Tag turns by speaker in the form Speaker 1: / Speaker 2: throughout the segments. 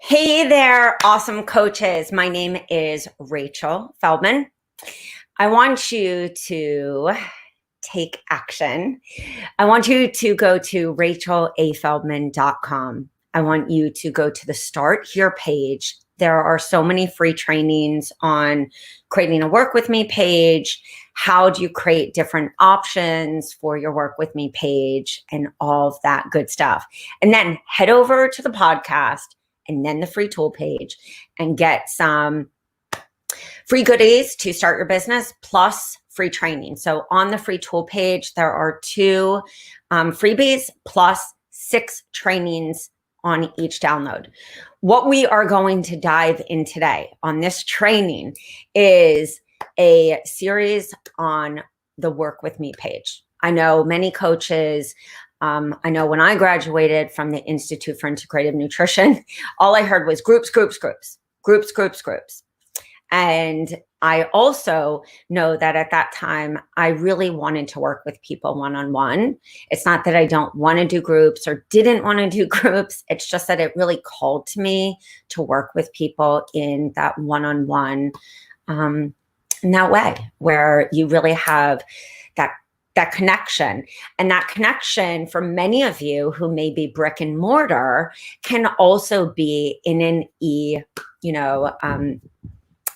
Speaker 1: Hey there, awesome coaches. My name is Rachel Feldman. I want you to take action. I want you to go to rachelafeldman.com. I want you to go to the Start Here page. There are so many free trainings on creating a Work With Me page. How do you create different options for your Work With Me page and all of that good stuff. And then head over to the podcast and then the free tool page and get some free goodies to start your business plus free training. So on the free tool page, there are 2 freebies plus 6 trainings on each download. What we are going to dive in today on this training is a series on the Work With Me page. I know many coaches, I know when I graduated from the Institute for Integrative Nutrition, all I heard was groups. And I also know that at that time, I really wanted to work with people one-on-one. It's not that I don't want to do groups or didn't want to do groups. It's just that it really called to me to work with people in that one-on-one, in that way, where you really have that connection. And that connection for many of you who may be brick and mortar can also be in an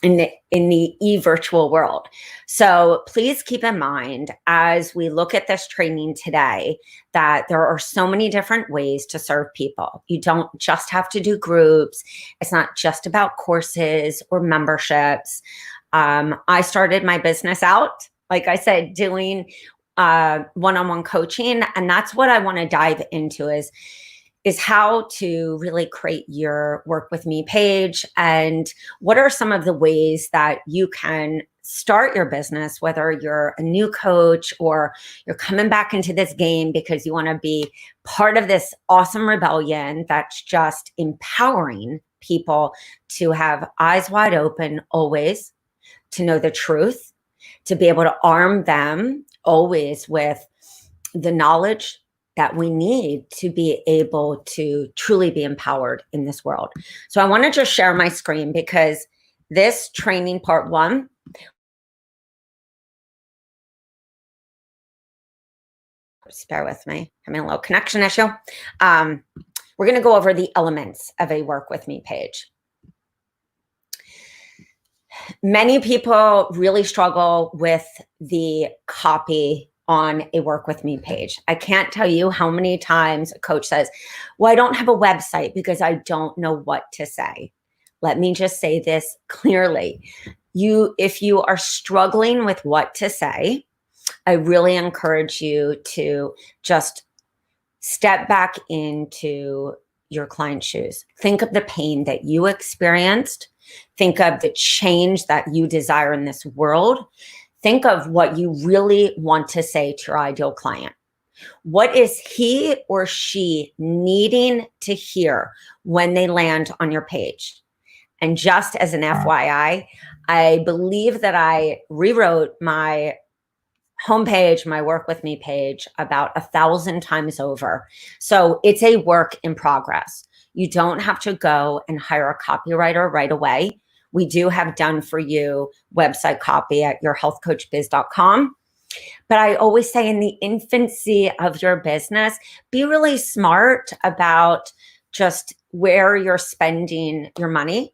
Speaker 1: in the e-virtual world. So please keep in mind as we look at this training today that there are so many different ways to serve people. You don't just have to do groups. It's not just about courses or memberships. I started my business out, like I said, doing one-on-one coaching. And that's what I want to dive into is how to really create your Work With Me page and what are some of the ways that you can start your business, whether you're a new coach or you're coming back into this game because you want to be part of this awesome rebellion that's just empowering people to have eyes wide open always, to know the truth, to be able to arm them always with the knowledge that we need to be able to truly be empowered in this world. So I want to just share my screen because this training part 1, just bear with me, having a little connection issue. We're going to go over the elements of a Work With Me page. Many people really struggle with the copy on a Work With Me page. I can't tell you how many times a coach says, well, I don't have a website because I don't know what to say. Let me just say this clearly. If you are struggling with what to say, I really encourage you to just step back into your client's shoes. Think of the pain that you experienced. Think of the change that you desire in this world. Think of what you really want to say to your ideal client. What is he or she needing to hear when they land on your page? And just as an FYI, I believe that I rewrote my homepage, my Work With Me page about 1,000 times over. So it's a work in progress. You don't have to go and hire a copywriter right away. We do have done for you website copy at yourhealthcoachbiz.com. But I always say in the infancy of your business, be really smart about just where you're spending your money.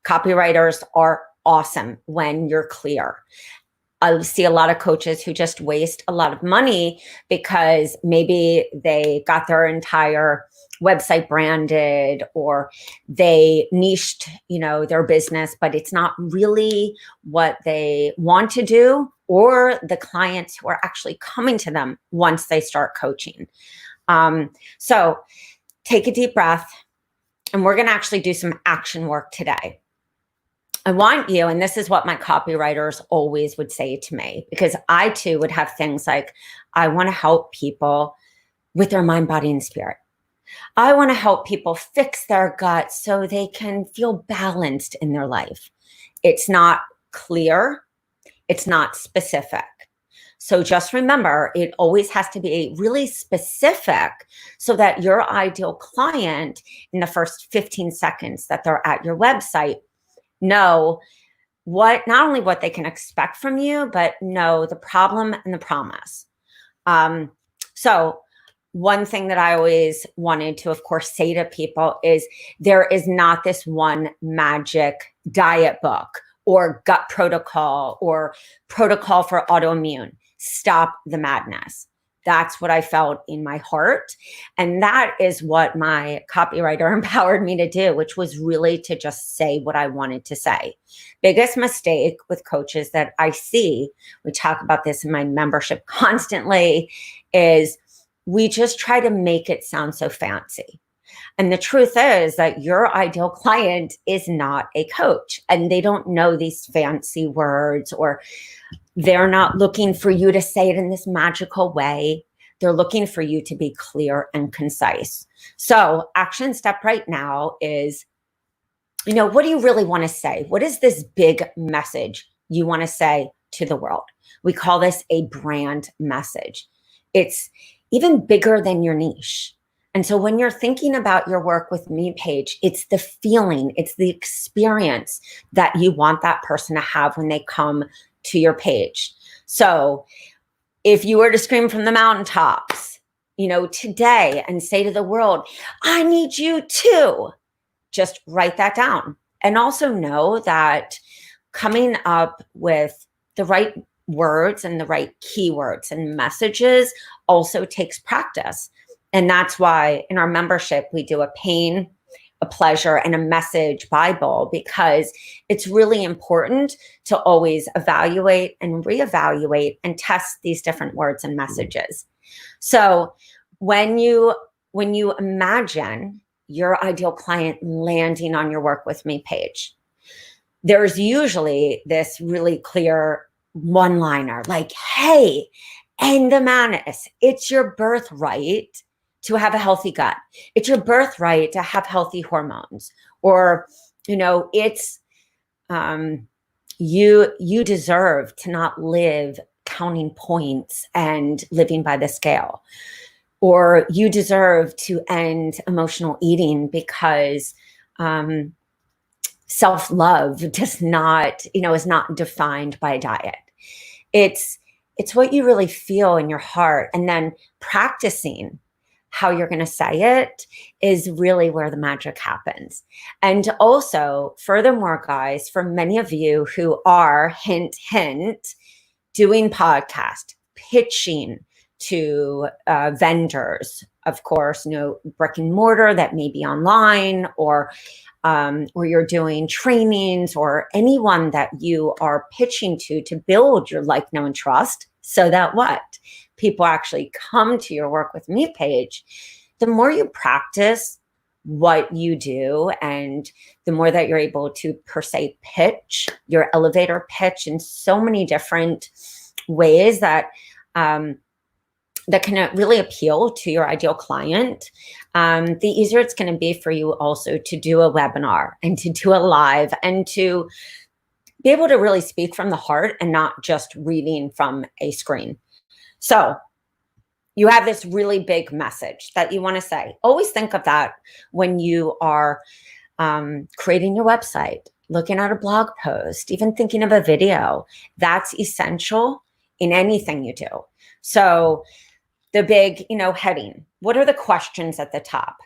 Speaker 1: Copywriters are awesome when you're clear. I see a lot of coaches who just waste a lot of money because maybe they got their entire website branded or they niched, their business, but it's not really what they want to do or the clients who are actually coming to them once they start coaching. So take a deep breath and we're going to actually do some action work today. I want you, and this is what my copywriters always would say to me, because I too would have things like, I want to help people with their mind, body, and spirit. I want to help people fix their gut so they can feel balanced in their life. It's not clear. It's not specific. So just remember, it always has to be really specific so that your ideal client in the first 15 seconds that they're at your website know not only what they can expect from you, but know the problem and the promise. So one thing that I always wanted to, of course, say to people is there is not this one magic diet book or gut protocol or protocol for autoimmune. Stop the madness. That's what I felt in my heart. And that is what my copywriter empowered me to do, which was really to just say what I wanted to say. Biggest mistake with coaches that I see, we talk about this in my membership constantly, is we just try to make it sound so fancy. And the truth is that your ideal client is not a coach and they don't know these fancy words, or they're not looking for you to say it in this magical way. They're looking for you to be clear and concise. So action step right now is, what do you really want to say? What is this big message you want to say to the world? We call this a brand message. It's even bigger than your niche. And so when you're thinking about your work with me page, it's the feeling, it's the experience that you want that person to have when they come to your page. So if you were to scream from the mountaintops, today and say to the world, I need you too, just write that down. And also know that coming up with the right words and the right keywords and messages also takes practice. And that's why in our membership, we do a pain, a pleasure, and a message Bible, because it's really important to always evaluate and reevaluate and test these different words and messages. So when you imagine your ideal client landing on your Work With Me page, there's usually this really clear one-liner like, hey, end the madness. It's your birthright to have a healthy gut. It's your birthright to have healthy hormones. Or, it's you deserve to not live counting points and living by the scale. Or you deserve to end emotional eating because self-love does not, is not defined by a diet. It's what you really feel in your heart. And then practicing how you're going to say it is really where the magic happens. And also, furthermore, guys, for many of you who are, hint, hint, doing podcast, pitching to vendors, of course, brick and mortar that may be online, or you're doing trainings, or anyone that you are pitching to build your like, know, and trust, so that what? People actually come to your Work With Me page. The more you practice what you do, and the more that you're able to, per se, pitch your elevator pitch in so many different ways that can really appeal to your ideal client, the easier it's going to be for you also to do a webinar and to do a live and to be able to really speak from the heart and not just reading from a screen. So you have this really big message that you want to say. Always think of that when you are creating your website, looking at a blog post, even thinking of a video. That's essential in anything you do. So the big, heading. What are the questions at the top?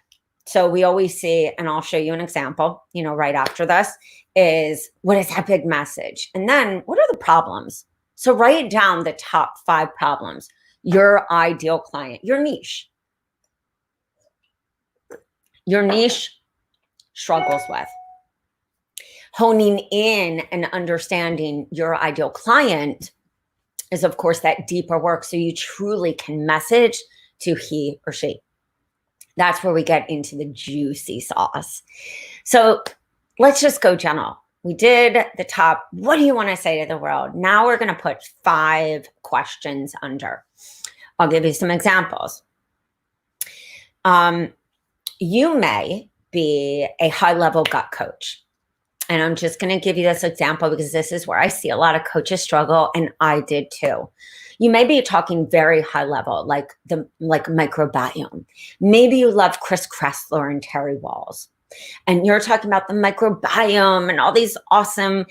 Speaker 1: So we always see, and I'll show you an example, right after this, is what is that big message? And then what are the problems? So write down the top 5 problems your ideal client, your niche struggles with. Honing in and understanding your ideal client is, of course, that deeper work, so you truly can message to he or she. That's where we get into the juicy sauce. So let's just go general. We did the top. What do you want to say to the world? Now we're going to put 5 questions under. I'll give you some examples. You may be a high-level gut coach. And I'm just going to give you this example because this is where I see a lot of coaches struggle, and I did too. You may be talking very high level, like microbiome. Maybe you love Chris Kressler and Terry Walls, and you're talking about the microbiome and all these awesome,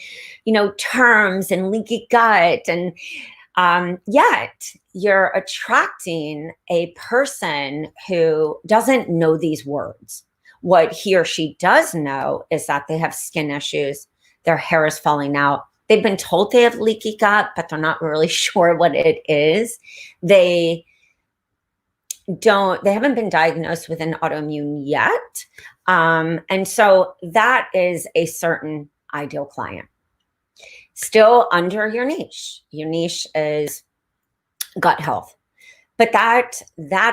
Speaker 1: terms and leaky gut. And yet you're attracting a person who doesn't know these words. What he or she does know is that they have skin issues, their hair is falling out. They've been told they have leaky gut, but they're not really sure what it is. They haven't been diagnosed with an autoimmune yet. And so that is a certain ideal client. Still under your niche. Your niche is gut health. But that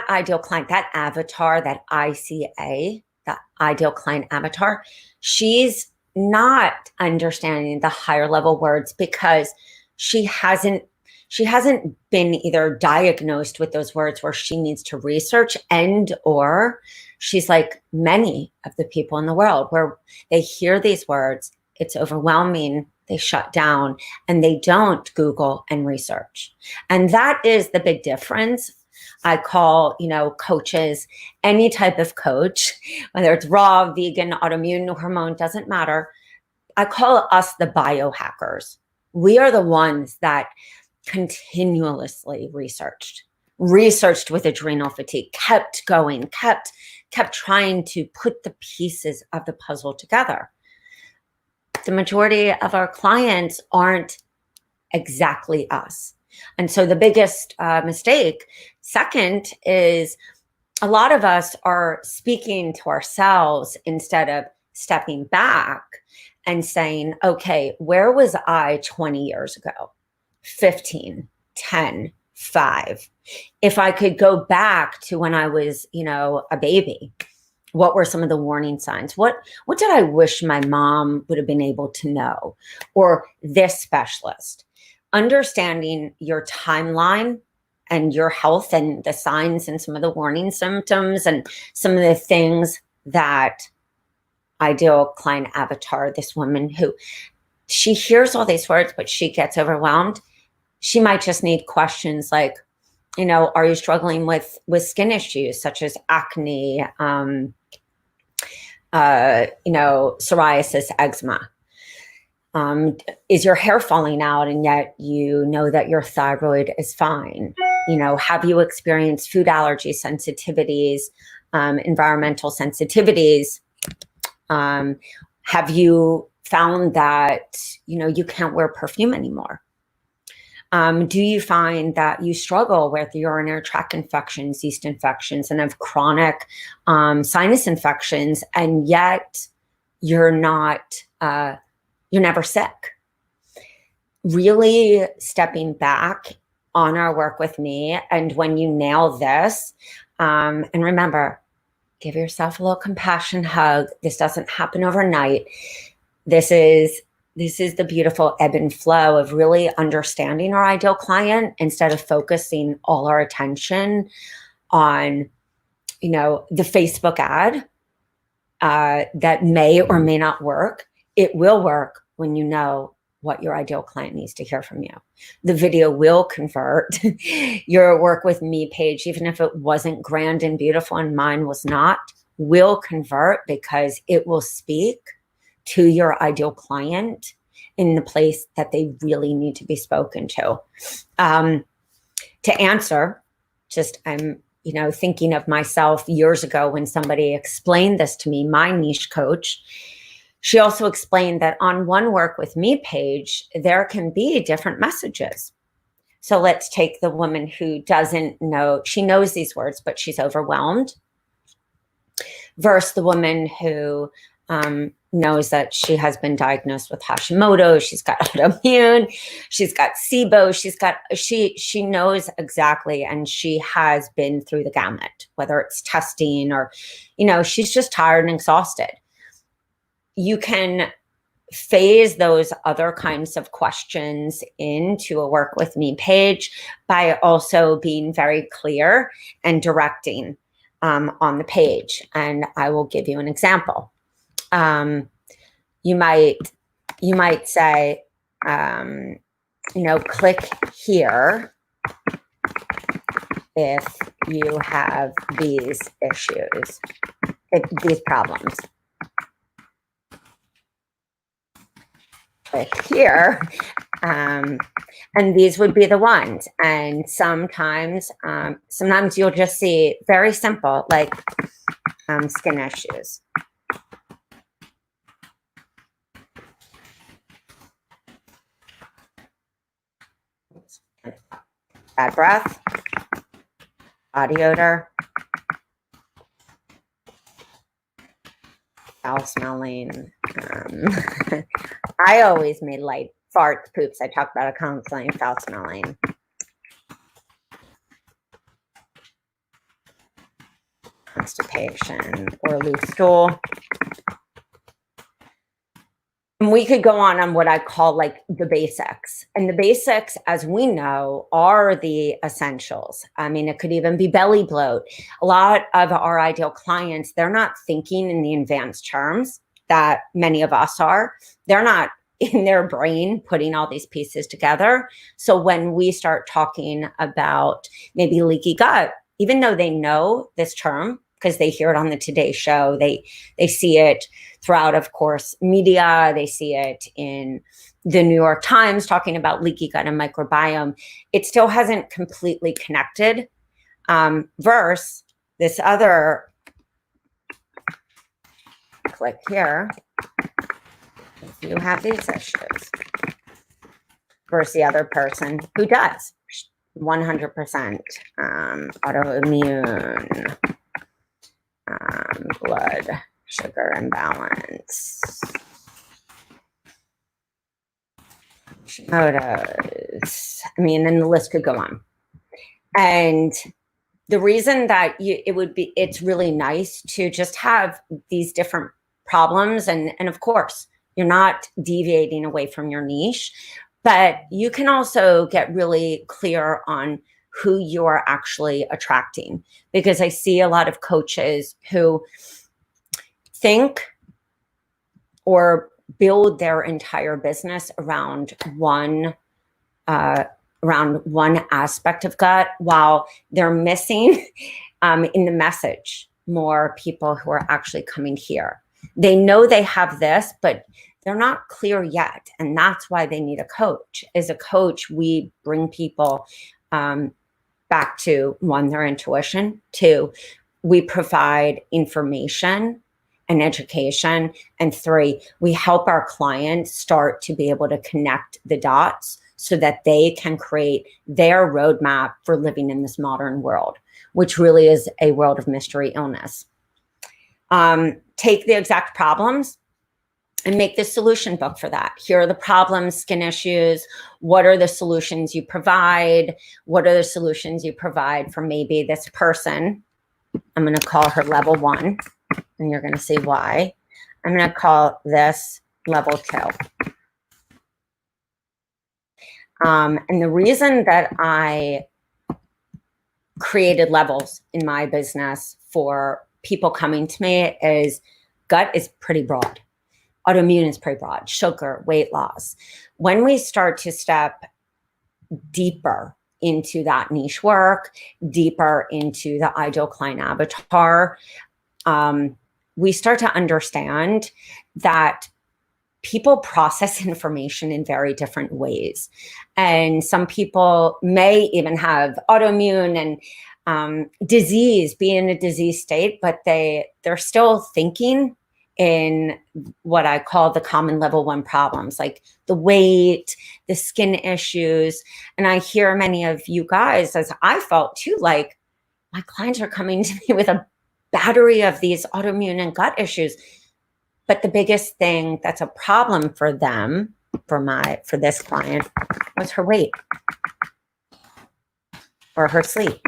Speaker 1: ideal client, that avatar, that ICA, that ideal client avatar, she's not understanding the higher level words because she hasn't been either diagnosed with those words where she needs to research, and or she's like many of the people in the world where they hear these words, it's overwhelming, they shut down, and they don't Google and research. And that is the big difference. I call, coaches, any type of coach, whether it's raw, vegan, autoimmune, hormone, doesn't matter. I call us the biohackers. We are the ones that continuously researched with adrenal fatigue, kept going, kept trying to put the pieces of the puzzle together. The majority of our clients aren't exactly us. And so the biggest mistake, second, is a lot of us are speaking to ourselves instead of stepping back and saying, okay, where was I 20 years ago? 15, 10, 5. If I could go back to when I was, a baby, what were some of the warning signs? What did I wish my mom would have been able to know? Or this specialist. Understanding your timeline and your health and the signs and some of the warning symptoms and some of the things that ideal client avatar, this woman who she hears all these words, but she gets overwhelmed. She might just need questions like, are you struggling with skin issues such as acne, psoriasis, eczema? Is your hair falling out and yet you know that your thyroid is fine? Have you experienced food allergy sensitivities, environmental sensitivities? Have you found that, you can't wear perfume anymore? Do you find that you struggle with urinary tract infections, yeast infections, and have chronic sinus infections, and yet you're never sick? Really stepping back on our work with me, and when you nail this, and remember, give yourself a little compassion hug. This doesn't happen overnight. This is the beautiful ebb and flow of really understanding our ideal client instead of focusing all our attention on, the Facebook ad that may or may not work. It will work when you know what your ideal client needs to hear from you. The video will convert. Your work with me page, even if it wasn't grand and beautiful and mine was not, will convert because it will speak to your ideal client in the place that they really need to be spoken to. To answer, I'm thinking of myself years ago when somebody explained this to me, my niche coach. She also explained that on one work with me page, there can be different messages. So let's take the woman who doesn't know, she knows these words, but she's overwhelmed, versus the woman who knows that she has been diagnosed with Hashimoto, she's got autoimmune, she's got SIBO, she knows exactly, and she has been through the gamut, whether it's testing or, she's just tired and exhausted. You can phase those other kinds of questions into a work with me page by also being very clear and directing on the page. And I will give you an example. You might say, click here if you have these issues, these problems. Click here, and these would be the ones. And sometimes you'll just see very simple, like skin issues. Bad breath, body odor, foul smelling. I always made light farts, poops. I talk about it constantly. Foul smelling. Constipation or loose stool. And we could go on what I call like the basics. And the basics, as we know, are the essentials. I mean, it could even be belly bloat. A lot of our ideal clients, they're not thinking in the advanced terms that many of us are. They're not in their brain putting all these pieces together. So when we start talking about maybe leaky gut, even though they know this term, because they hear it on the Today Show, they see it throughout, of course, media. They see it in the New York Times talking about leaky gut and microbiome. It still hasn't completely connected. Versus this other, click here, if you have these issues, versus the other person who does 100% autoimmune. Blood sugar imbalance, Hashimoto's. I mean, and the list could go on. And the reason that it's really nice to just have these different problems, and of course, you're not deviating away from your niche, but you can also get really clear on who you are actually attracting. Because I see a lot of coaches who think or build their entire business around one aspect of gut, while they're missing in the message more people who are actually coming here. They know they have this, but they're not clear yet. And that's why they need a coach. As a coach, we bring people back to, one, their intuition. Two, we provide information and education. And three, we help our clients start to be able to connect the dots so that they can create their roadmap for living in this modern world, which really is a world of mystery illness. Take the exact problems and make the solution book for that. Here are the problems, skin issues. What are the solutions you provide? What are the solutions you provide for maybe this person? I'm going to call her level 1, and you're going to see why. I'm going to call this level 2. And the reason that I created levels in my business for people coming to me is gut is pretty broad. Autoimmune is pretty broad, sugar, weight loss. When we start to step deeper into that niche work, deeper into the ideal client avatar, we start to understand that people process information in very different ways. And some people may even have autoimmune and disease, be in a disease state, but they're still thinking in what I call the common level 1 problems, like the weight, the skin issues. And I hear many of you guys, as I felt too, like my clients are coming to me with a battery of these autoimmune and gut issues. But the biggest thing that's a problem for them, for this client, was her weight or her sleep.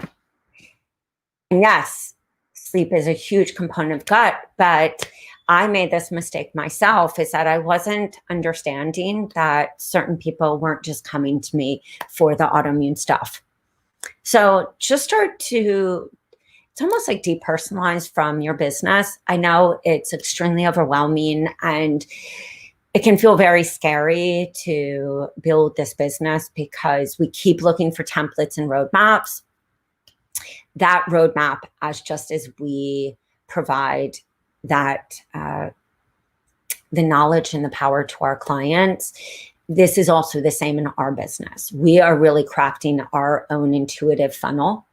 Speaker 1: And yes, sleep is a huge component of gut, but I made this mistake myself, is that I wasn't understanding that certain people weren't just coming to me for the autoimmune stuff. So just start to, it's almost like depersonalize from your business. I know it's extremely overwhelming and it can feel very scary to build this business because we keep looking for templates and roadmaps. That roadmap, as just as we provide that the knowledge and the power to our clients, this is also the same in our business. We are really crafting our own intuitive funnel.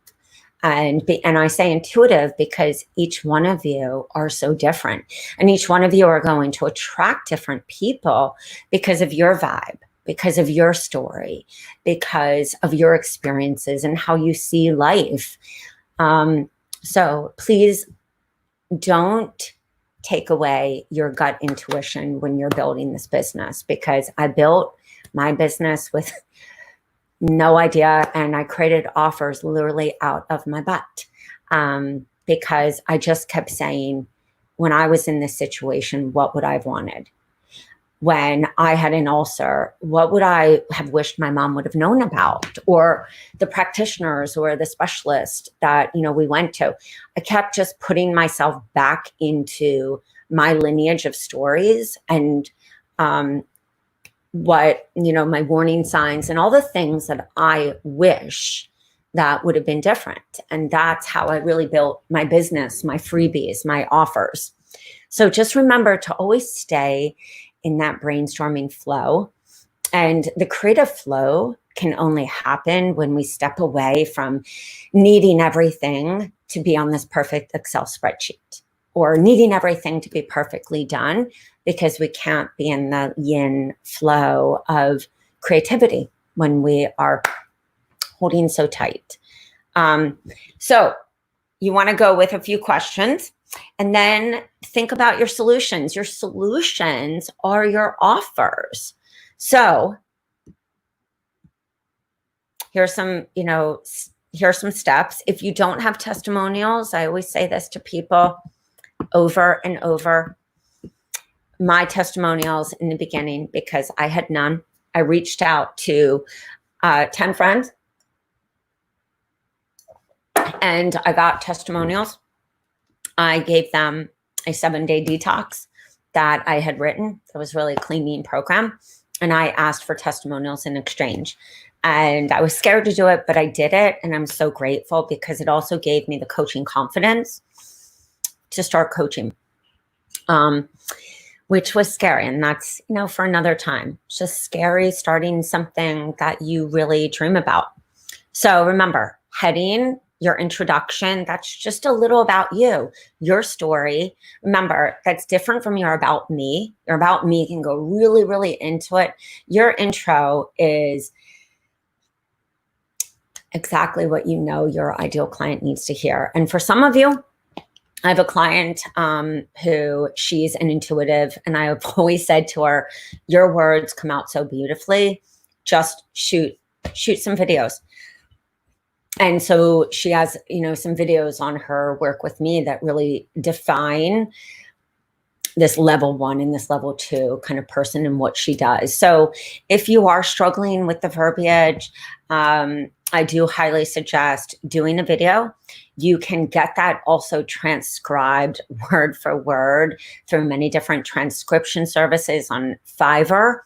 Speaker 1: And I say intuitive because each one of you are so different. And each one of you are going to attract different people because of your vibe, because of your story, because of your experiences and how you see life. So please don't take away your gut intuition when you're building this business, because I built my business with no idea, and I created offers literally out of my butt, because I just kept saying, when I was in this situation, what would I have wanted? When I had an ulcer, what would I have wished my mom would have known about, or the practitioners or the specialist that, we went to? I kept just putting myself back into my lineage of stories and what, my warning signs and all the things that I wish that would have been different. And that's how I really built my business, my freebies, my offers. So just remember to always stay in that brainstorming flow. And the creative flow can only happen when we step away from needing everything to be on this perfect Excel spreadsheet, or needing everything to be perfectly done, because we can't be in the yin flow of creativity when we are holding so tight. So you want to go with a few questions and then think about your solutions. Your solutions are your offers. So here's some steps. If you don't have testimonials, I always say this to people over and over. My testimonials in the beginning, because I had none, I reached out to 10 friends and I got testimonials. I gave them a 7-day detox that I had written. It was really a cleaning program. And I asked for testimonials in exchange. And I was scared to do it, but I did it. And I'm so grateful, because it also gave me the coaching confidence to start coaching, which was scary. And that's, for another time. It's just scary starting something that you really dream about. So remember, heading, your introduction, that's just a little about you, your story. Remember, that's different from your about me. Your about me can go really, really into it. Your intro is exactly what your ideal client needs to hear. And for some of you, I have a client who, she's an intuitive, and I have always said to her, your words come out so beautifully, just shoot some videos. And so she has, some videos on her work with me that really define this level 1 and this level 2 kind of person and what she does. So if you are struggling with the verbiage, I do highly suggest doing a video. You can get that also transcribed word for word through many different transcription services on Fiverr.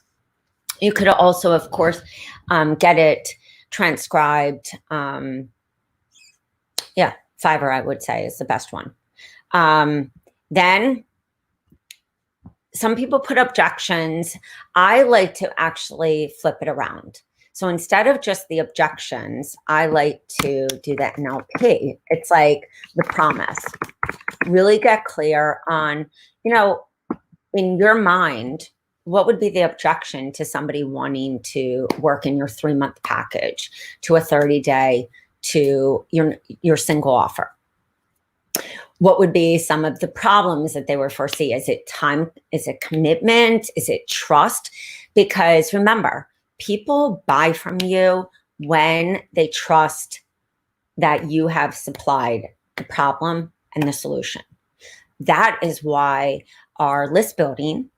Speaker 1: You could also, of course, get it transcribed. Fiverr, I would say, is the best one. Then some people put objections. I like to actually flip it around. So instead of just the objections, I like to do that NLP. It's like the promise. Really get clear on, in your mind, what would be the objection to somebody wanting to work in your 3-month package, to a 30-day, to your single offer? What would be some of the problems that they would foresee? Is it time? Is it commitment? Is it trust? Because remember, people buy from you when they trust that you have supplied the problem and the solution. That is why our list building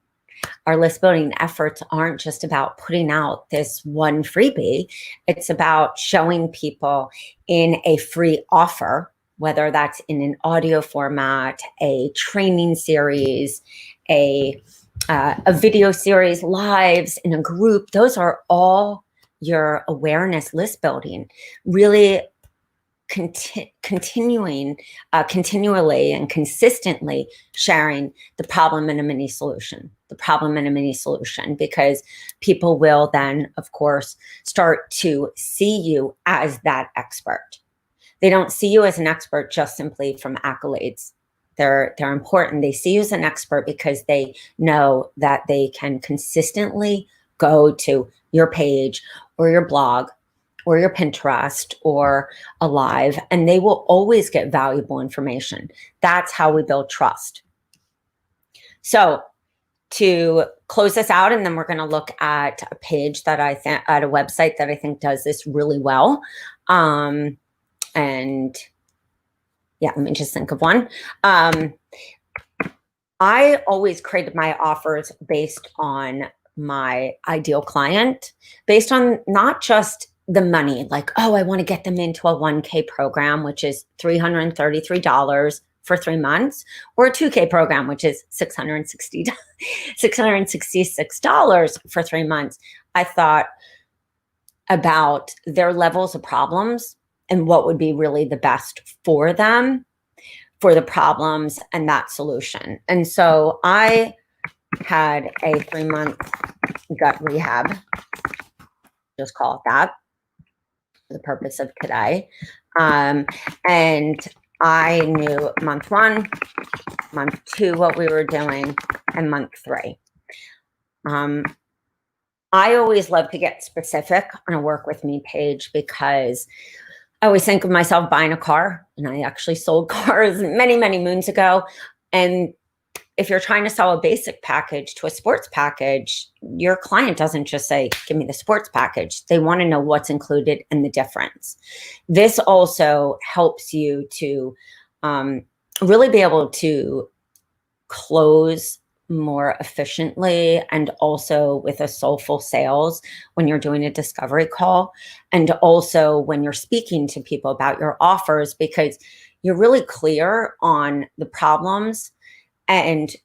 Speaker 1: efforts aren't just about putting out this one freebie. It's about showing people in a free offer, whether that's in an audio format, a training series, a a video series, lives in a group. Those are all your awareness list building, really continually and consistently sharing the problem and a mini solution, because people will then, of course, start to see you as that expert. They don't see you as an expert just simply from accolades. They're important. They see you as an expert because they know that they can consistently go to your page or your blog or your Pinterest or a live, and they will always get valuable information. That's how we build trust. So to close this out, and then we're going to look at a page that at a website that I think does this really well. And yeah, let me just think of one. I always created my offers based on my ideal client, based on not just the money, like, oh, I want to get them into a 1K program, which is $333 for 3 months, or a 2K program, which is $666 for 3 months. I thought about their levels of problems and what would be really the best for them, for the problems and that solution. And so I had a 3-month gut rehab, just call it that, for the purpose of today. And I knew month 1, month 2, what we were doing, and month 3. I always love to get specific on a work with me page because I always think of myself buying a car, and I actually sold cars many, many moons ago. And if you're trying to sell a basic package to a sports package, your client doesn't just say, give me the sports package. They want to know what's included and the difference. This also helps you to really be able to close more efficiently, and also with a soulful sales when you're doing a discovery call, and also when you're speaking to people about your offers, because you're really clear on the problems and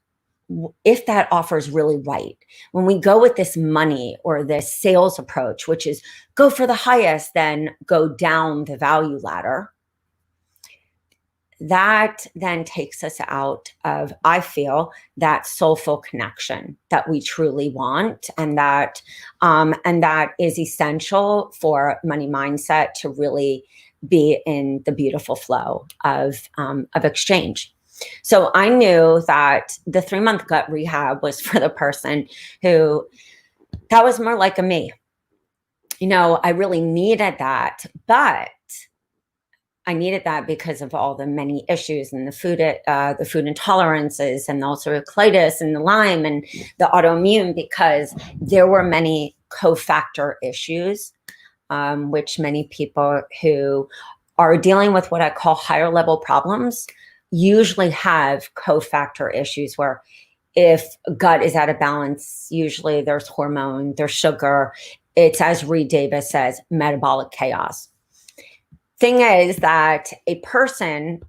Speaker 1: if that offer is really right. When we go with this money or this sales approach, which is go for the highest, then go down the value ladder, that then takes us out of, I feel, that soulful connection that we truly want, and that is essential for money mindset to really be in the beautiful flow of exchange. So I knew that the 3-month gut rehab was for the person who, that was more like a me. You know, I really needed that, but I needed that because of all the many issues and the food intolerances, and also colitis and the Lyme and the autoimmune, because there were many cofactor issues, which many people who are dealing with what I call higher level problems usually have cofactor issues, where if gut is out of balance, usually there's hormone, there's sugar. It's, as Reed Davis says, metabolic chaos. Thing is that a person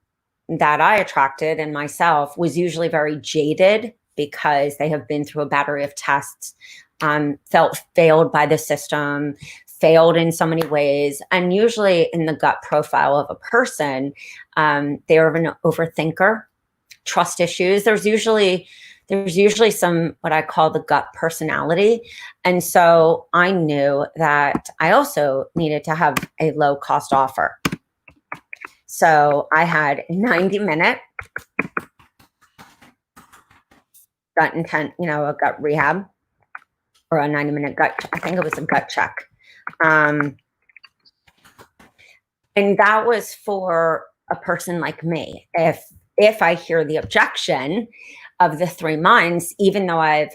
Speaker 1: that I attracted, and myself, was usually very jaded because they have been through a battery of tests, felt failed by the system, failed in so many ways. And usually in the gut profile of a person, they're an overthinker, trust issues. There's usually some, what I call the gut personality. And so I knew that I also needed to have a low cost offer. So I had a 90-minute gut intent, a gut rehab, or a 90-minute gut, I think it was a gut check. And that was for a person like me. If I hear the objection of the 3 months, even though I've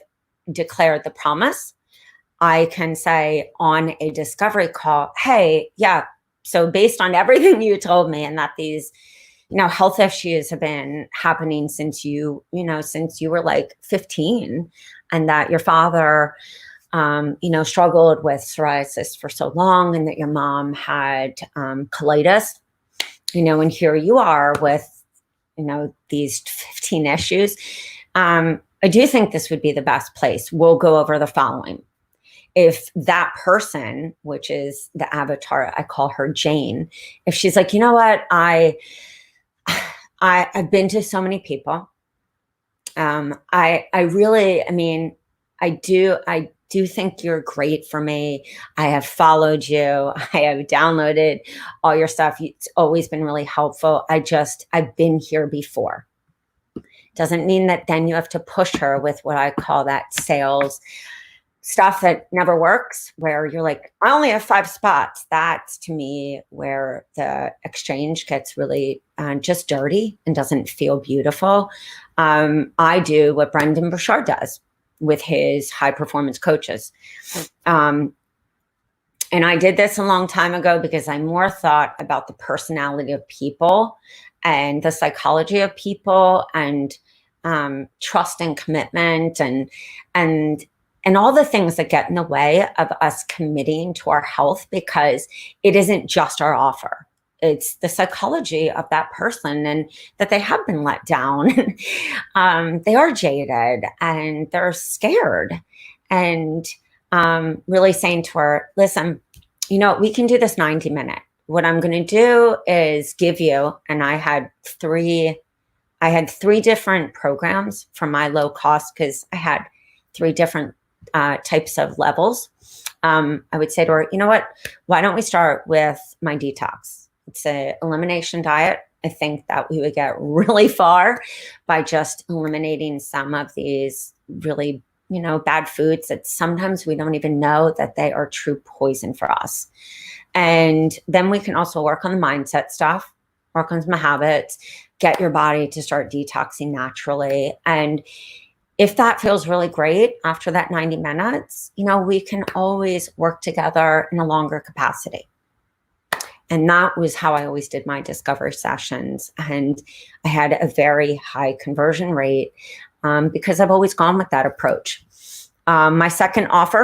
Speaker 1: declared the promise, I can say on a discovery call, hey, yeah, so based on everything you told me, and that these, health issues have been happening since you were like 15, and that your father, struggled with psoriasis for so long, and that your mom had colitis, and here you are with, these 15 issues. I do think this would be the best place. We'll go over the following. If that person, which is the avatar, I call her Jane, if she's like, you know what, I've been to so many people. I really, I mean, I do think you're great for me. I have followed you. I have downloaded all your stuff. It's always been really helpful. I've been here before. Doesn't mean that then you have to push her with what I call that sales stuff that never works, where you're like, I only have 5 spots. That's to me where the exchange gets really just dirty and doesn't feel beautiful. I do what Brendan Burchard does with his high performance coaches. And I did this a long time ago because I more thought about the personality of people and the psychology of people and trust and commitment and all the things that get in the way of us committing to our health, because it isn't just our offer. It's the psychology of that person and that they have been let down. They are jaded and they're scared, and really saying to her, listen, you know, we can do this 90-minute. What I'm going to do is give you, and I had three different programs for my low cost, because I had 3 different types of levels. I would say to her, you know what, why don't we start with my detox? It's an elimination diet. I think that we would get really far by just eliminating some of these really, bad foods that sometimes we don't even know that they are true poison for us. And then we can also work on the mindset stuff, work on some habits, get your body to start detoxing naturally. And if that feels really great after that 90 minutes, we can always work together in a longer capacity. And that was how I always did my discovery sessions. And I had a very high conversion rate because I've always gone with that approach. My second offer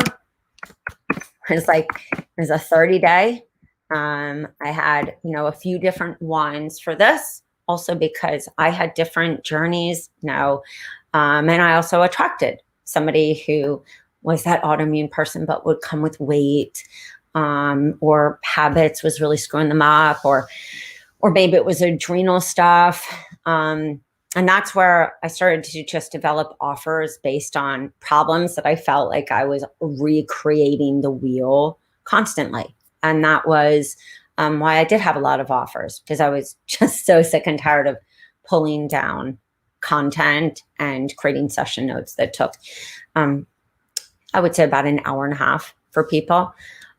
Speaker 1: is a 30-day. I had, a few different ones for this, also because I had different journeys now. And I also attracted somebody who was that autoimmune person, but would come with weight, or habits was really screwing them up, or maybe it was adrenal stuff. And that's where I started to just develop offers based on problems that I felt like I was recreating the wheel constantly. And that was why I did have a lot of offers, because I was just so sick and tired of pulling down content and creating session notes that took, I would say, about an hour and a half for people.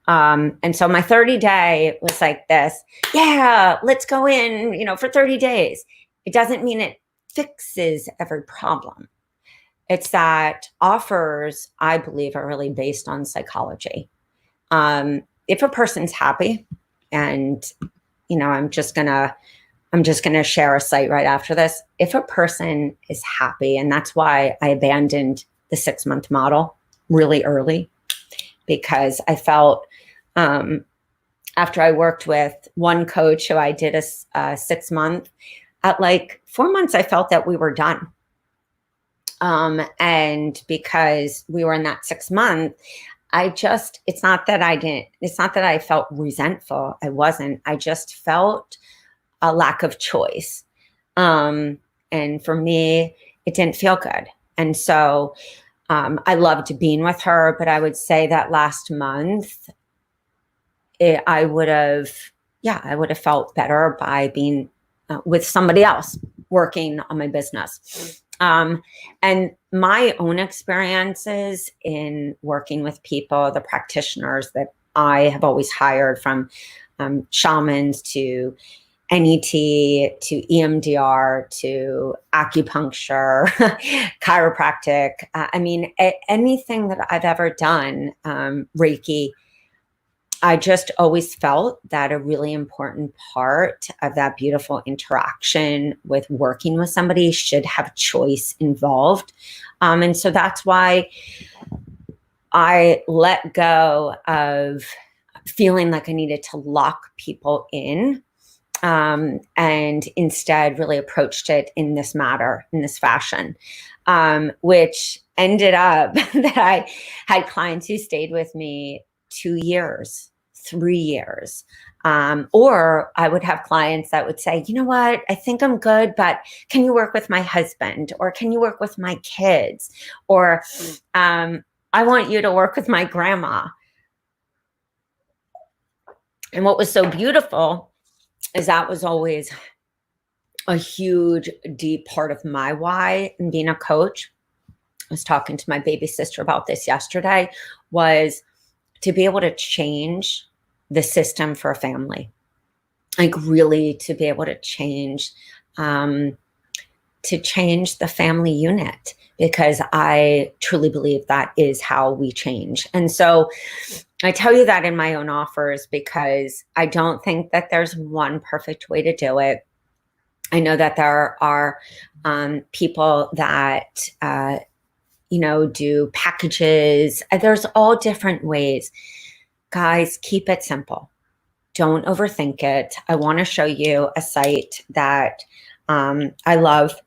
Speaker 1: And so my 30-day was like this. Yeah, let's go in, for 30 days. It doesn't mean it fixes every problem. It's that offers, I believe, are really based on psychology. If a person's happy, and, I'm just going to share a site right after this. If a person is happy, and that's why I abandoned the 6-month model really early, because I felt after I worked with one coach who I did a 6-month, at 4 months, I felt that we were done. And because we were in that 6-month, it's not that I felt resentful. I wasn't. I just felt a lack of choice. And for me, it didn't feel good. And so I loved being with her, but I would say that last month, I would have felt better by being with somebody else working on my business. And my own experiences in working with people, the practitioners that I have always hired, from shamans to NET to EMDR to acupuncture, chiropractic. Anything that I've ever done, Reiki, I just always felt that a really important part of that beautiful interaction with working with somebody should have choice involved. And so that's why I let go of feeling like I needed to lock people in, and instead really approached it in this fashion. which ended up that I had clients who stayed with me 2 years, 3 years. Or I would have clients that would say, you know what, I think I'm good, but can you work with my husband? Or can you work with my kids? Or I want you to work with my grandma. And what was so beautiful is that was always a huge, deep part of my why in being a coach. I was talking to my baby sister about this yesterday, was to be able to change the system for a family. Like really to be able to change the family unit, because I truly believe that is how we change. And so I tell you that in my own offers because I don't think that there's one perfect way to do it. I know that there are people that, do packages. There's all different ways. Guys, keep it simple. Don't overthink it. I want to show you a site that I love.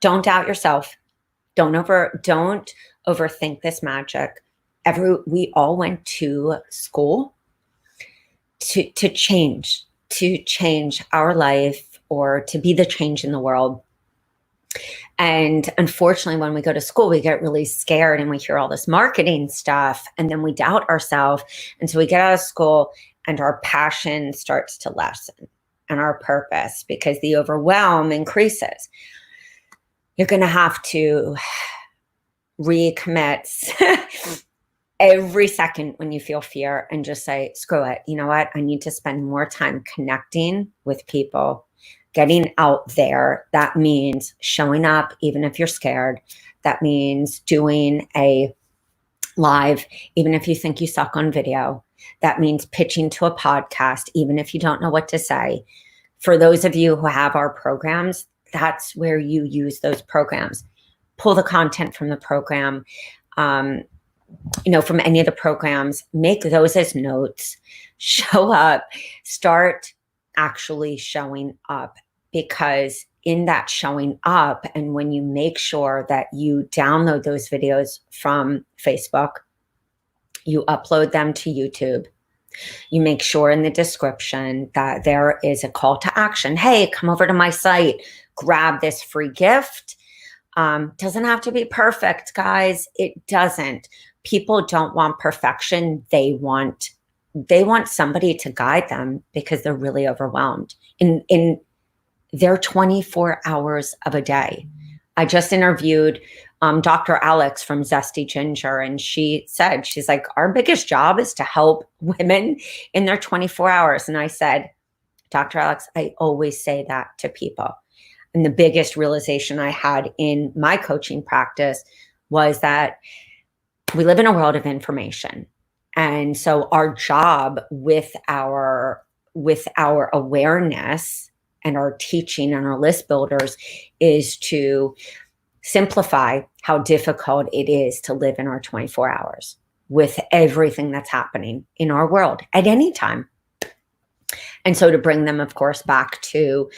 Speaker 1: Don't doubt yourself. Don't overthink this magic. We all went to school to change our life, or to be the change in the world. And unfortunately, when we go to school, we get really scared and we hear all this marketing stuff, and then we doubt ourselves. And so we get out of school and our passion starts to lessen, and our purpose, because the overwhelm increases. You're going to have to recommit every second when you feel fear and just say, screw it. You know what? I need to spend more time connecting with people, getting out there. That means showing up, even if you're scared. That means doing a live, even if you think you suck on video. That means pitching to a podcast, even if you don't know what to say. For those of you who have our programs, that's where you use those programs. Pull the content from the program, from any of the programs, make those as notes, show up, start actually showing up. Because in that showing up, and when you make sure that you download those videos from Facebook, you upload them to YouTube, you make sure in the description that there is a call to action. Hey, come over to my site, grab this free gift. Doesn't have to be perfect, guys. It doesn't. People don't want perfection. They want somebody to guide them because they're really overwhelmed in their 24 hours of a day. I just interviewed Dr. Alex from Zesty Ginger, and she's like, our biggest job is to help women in their 24 hours. And I said, Dr. Alex, I always say that to people. And the biggest realization I had in my coaching practice was that we live in a world of information. And so our job with our awareness and our teaching and our list builders is to simplify how difficult it is to live in our 24 hours with everything that's happening in our world at any time. And so to bring them, of course, back to,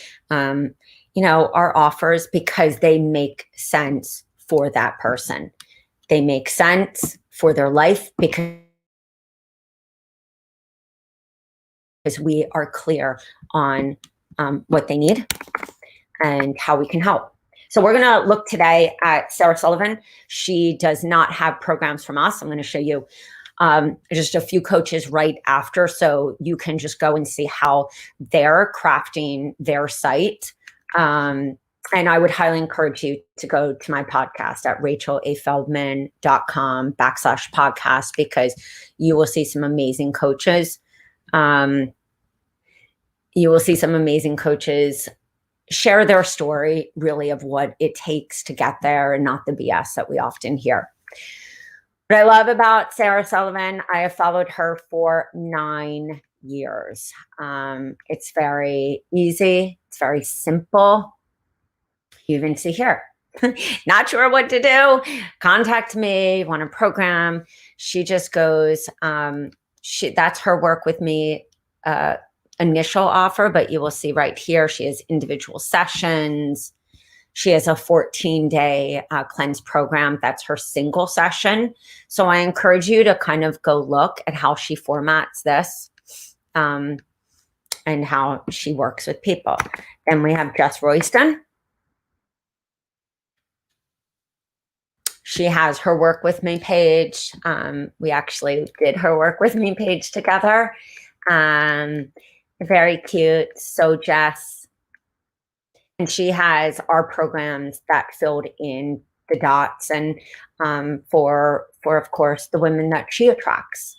Speaker 1: our offers, because they make sense for that person. They make sense for their life because we are clear on what they need and how we can help. So we're going to look today at Sarah Sullivan. She does not have programs from us. I'm going to show you just a few coaches right after, so you can just go and see how they're crafting their site. And I would highly encourage you to go to my podcast at rachelafeldman.com/podcast, because you will see some amazing coaches. You will see some amazing coaches share their story, really, of what it takes to get there, and not the BS that we often hear. What I love about Sarah Sullivan, I have followed her for 9 years. It's very easy. It's very simple. You even see here. Not sure what to do? Contact me. Want a program? She just goes. That's her work with me. Initial offer, but you will see right here, she has individual sessions. She has a 14-day cleanse program. That's her single session. So I encourage you to kind of go look at how she formats this and how she works with people. Then we have Jess Royston. She has her Work With Me page. We actually did her Work With Me page together. Very cute. So Jess. And she has our programs that filled in the dots and for of course, the women that she attracts.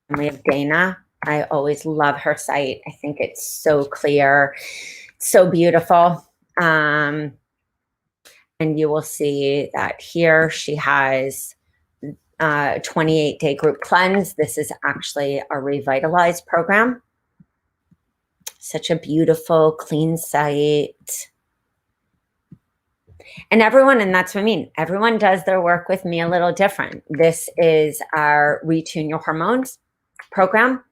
Speaker 1: And we have Dana. I always love her site. I think it's so clear, so beautiful. And you will see that here she has a 28-day group cleanse. This is actually a revitalized program. Such a beautiful, clean site. And everyone, and that's what I mean, everyone does their work with me a little different. This is our Retune Your Hormones program.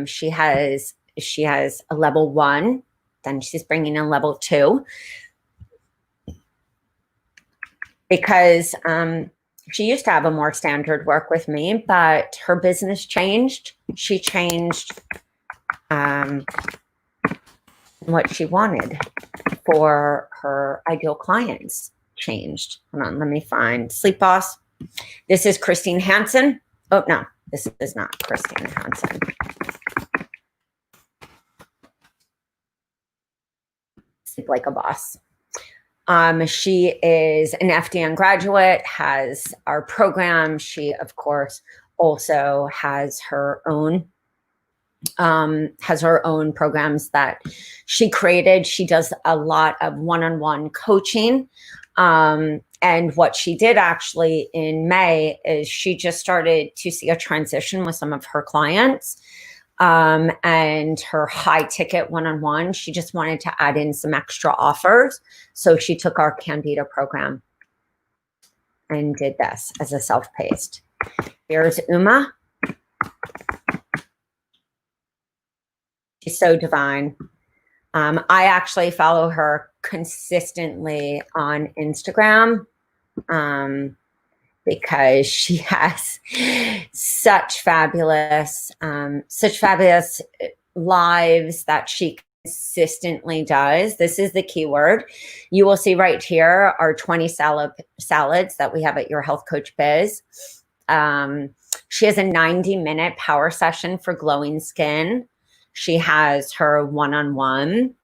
Speaker 1: She has a level 1, then she's bringing in level 2. Because she used to have a more standard work with me, but her business changed. She changed what she wanted for her ideal clients changed. Hold on, let me find Sleep Boss. This is Christine Hansen. Oh, no, this is not Christine Hansen. Sleep Like a Boss. She is an FDN graduate, has our program. She, of course, also has her own programs that she created. She does a lot of one-on-one coaching. And what she did actually in May is she just started to see a transition with some of her clients. And her high ticket one-on-one, she just wanted to add in some extra offers. So she took our Candida program and did this as a self-paced. Here's Uma. She's so divine. I actually follow her consistently on Instagram because she has such fabulous lives that she consistently does. This is the keyword. You will see right here are 20 salads that we have at Your Health Coach Biz. She has a 90-minute power session for glowing skin. She has her one-on-one.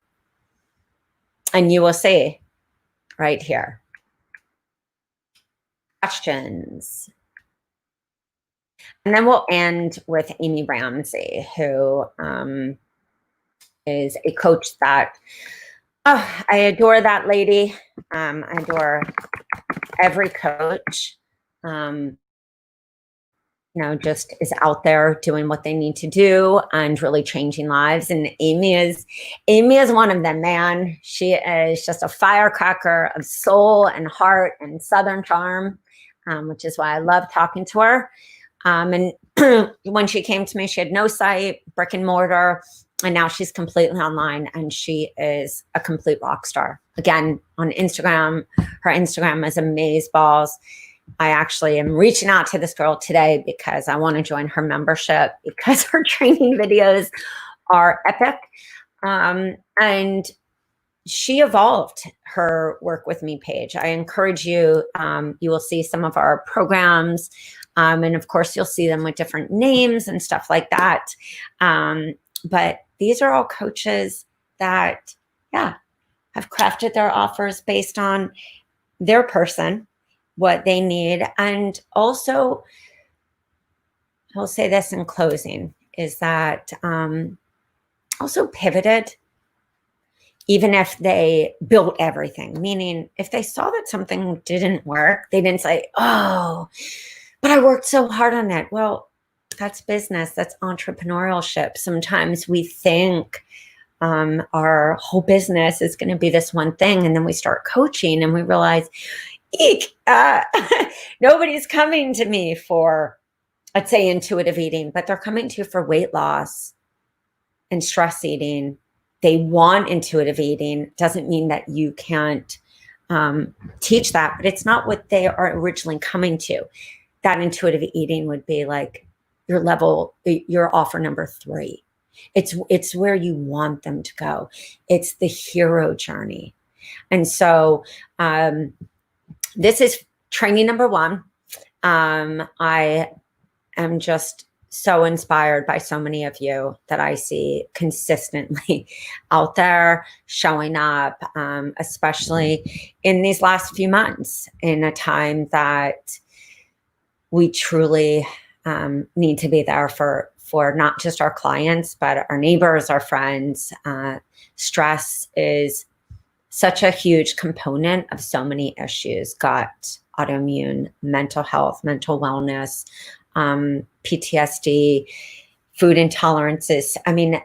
Speaker 1: And you will see right here. Questions. And then we'll end with Amy Ramsey, who is a coach that, I adore that lady. I adore every coach, just is out there doing what they need to do and really changing lives. And Amy is one of them, man. She is just a firecracker of soul and heart and Southern charm, which is why I love talking to her. And when she came to me, she had no site, brick and mortar, and now she's completely online and she is a complete rock star. Again, on Instagram, her Instagram is amazeballs. I actually am reaching out to this girl today because I want to join her membership because her training videos are epic. And she evolved her Work With Me page. I encourage you, you will see some of our programs. And of course, you'll see them with different names and stuff like that. But these are all coaches that, have crafted their offers based on their person, what they need. And also, I'll say this in closing, is that also pivoted, even if they built everything. Meaning, if they saw that something didn't work, they didn't say, oh, but I worked so hard on it. Well, that's business. That's entrepreneurship. Sometimes we think our whole business is going to be this one thing. And then we start coaching and we realize, eek, nobody's coming to me for, let's say, intuitive eating, but they're coming to you for weight loss and stress eating they want intuitive eating. Doesn't mean that you can't teach that, but it's not what they are originally coming to. That intuitive eating would be like your offer number 3. It's where you want them to go. It's the hero journey. And so this is training number 1. I am just so inspired by so many of you that I see consistently out there showing up, especially in these last few months, in a time that we truly need to be there for not just our clients, but our neighbors, our friends. Stress is such a huge component of so many issues: gut, autoimmune, mental health, mental wellness, PTSD, food intolerances. I mean,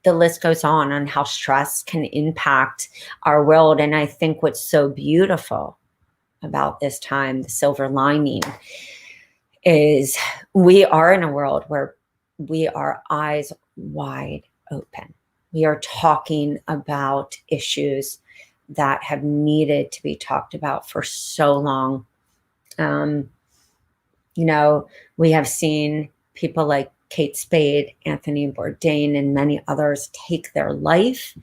Speaker 1: the list goes on how stress can impact our world. And I think what's so beautiful about this time, the silver lining, is we are in a world where we are eyes wide open. We are talking about issues that have needed to be talked about for so long. We have seen people like Kate Spade, Anthony Bourdain, and many others take their life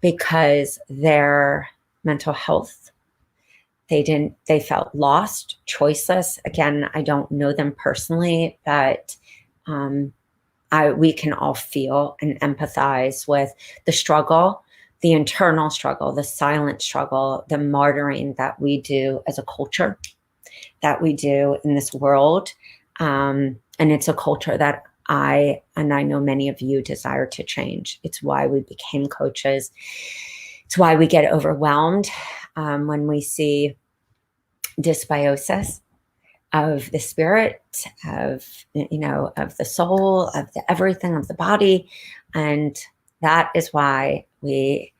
Speaker 1: because their mental health, they felt lost, choiceless. Again, I don't know them personally, but we can all feel and empathize with the struggle, the internal struggle, the silent struggle, the martyring that we do as a culture, that we do in this world. And it's a culture that I know many of you desire to change. It's why we became coaches. It's why we get overwhelmed when we see dysbiosis of the spirit, of the soul, of the everything, of the body. And that is why we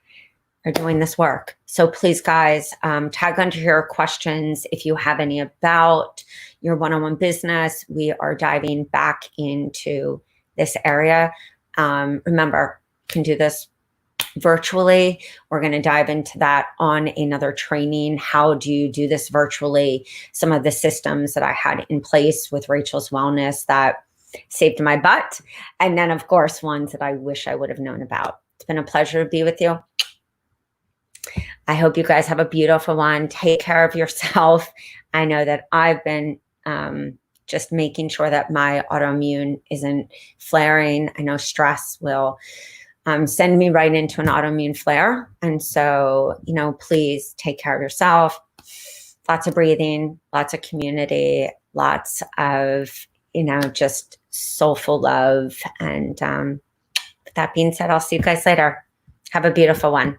Speaker 1: are doing this work. So please, guys, tag under your questions if you have any about your one-on-one business. We are diving back into this area. Remember, you can do this virtually. We're going to dive into that on another training. How do you do this virtually? Some of the systems that I had in place with Rachel's Wellness that saved my butt. And then, of course, ones that I wish I would have known about. It's been a pleasure to be with you. I hope you guys have a beautiful one. Take care of yourself. I know that I've been just making sure that my autoimmune isn't flaring. I know stress will send me right into an autoimmune flare. And so, please take care of yourself. Lots of breathing, lots of community, lots of, just soulful love. And with that being said, I'll see you guys later. Have a beautiful one.